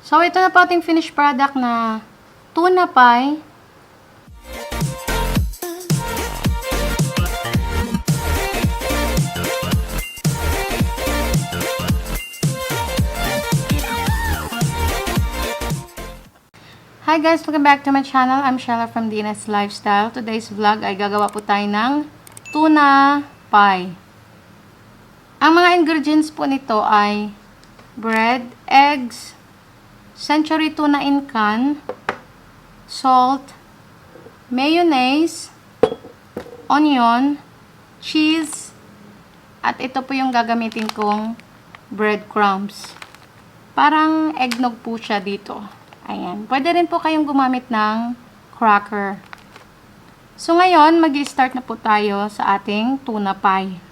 So, ito na po ating finished product na tuna pie. Hi guys! Welcome back to my channel. I'm Shella from D&S Lifestyle. Today's vlog ay gagawa po tayo ng tuna pie. Ang mga ingredients po nito ay bread, eggs, century tuna in can, salt, mayonnaise, onion, cheese, at ito po yung gagamitin kong breadcrumbs. Parang eggnog po siya dito. Ayan. Pwede rin po kayong gumamit ng cracker. So, ngayon, mag-i-start na po tayo sa ating tuna pie.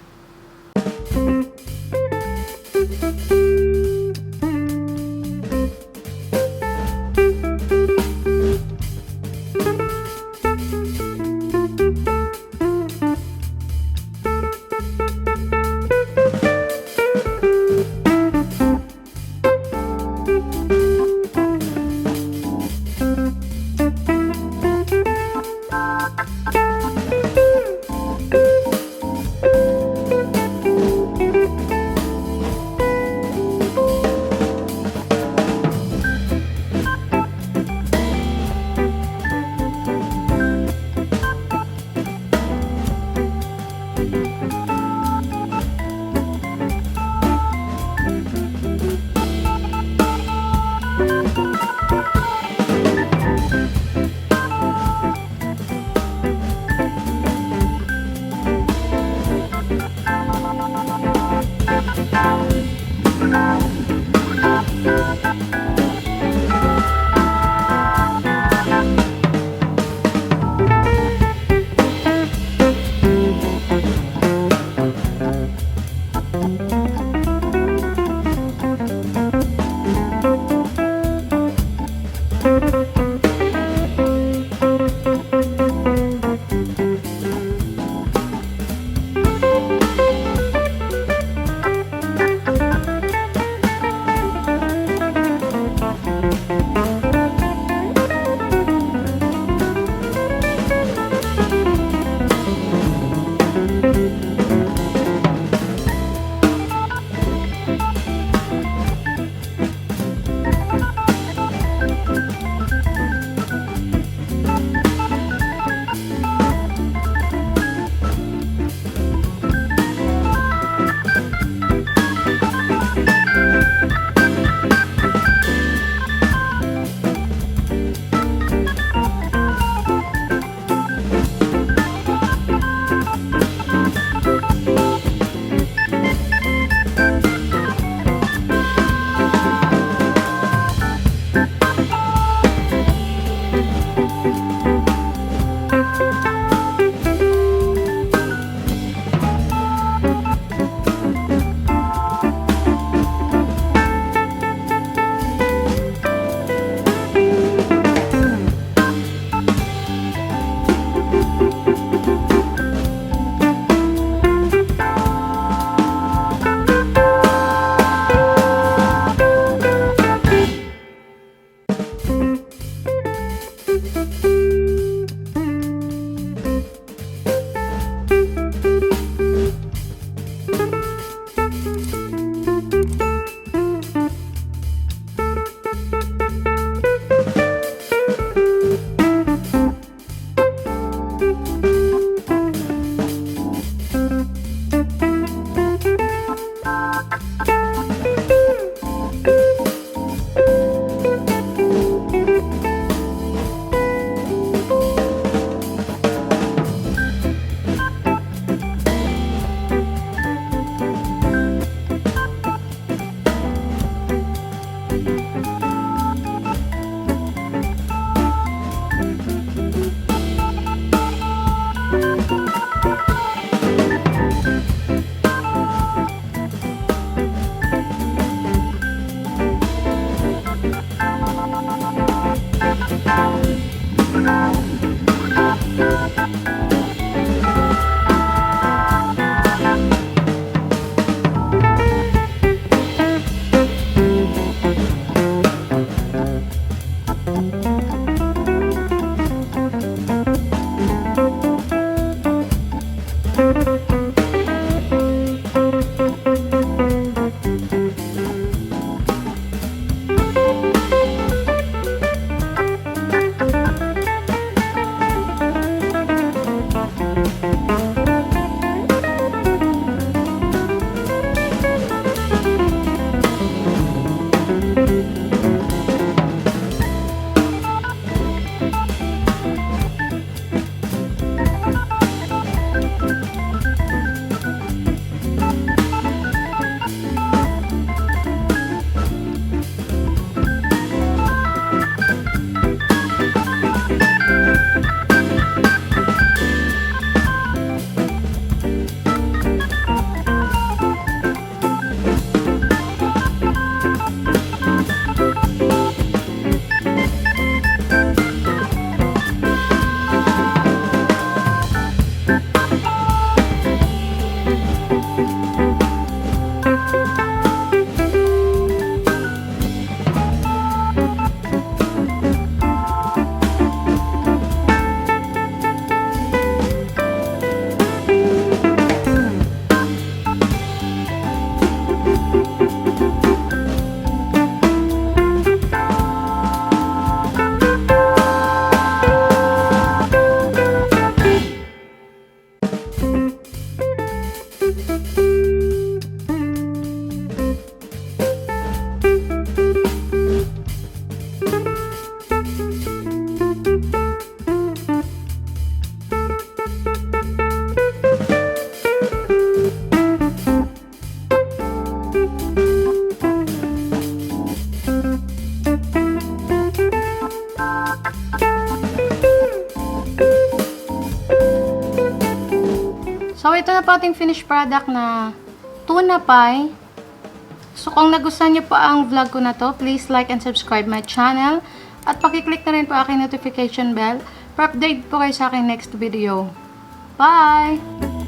So, ito na po ating finished product na tuna pie. So, kung nagustuhan niyo po ang vlog ko na to, please like and subscribe my channel. At pakiclick na rin po aking notification bell para update po kayo sa aking next video. Bye!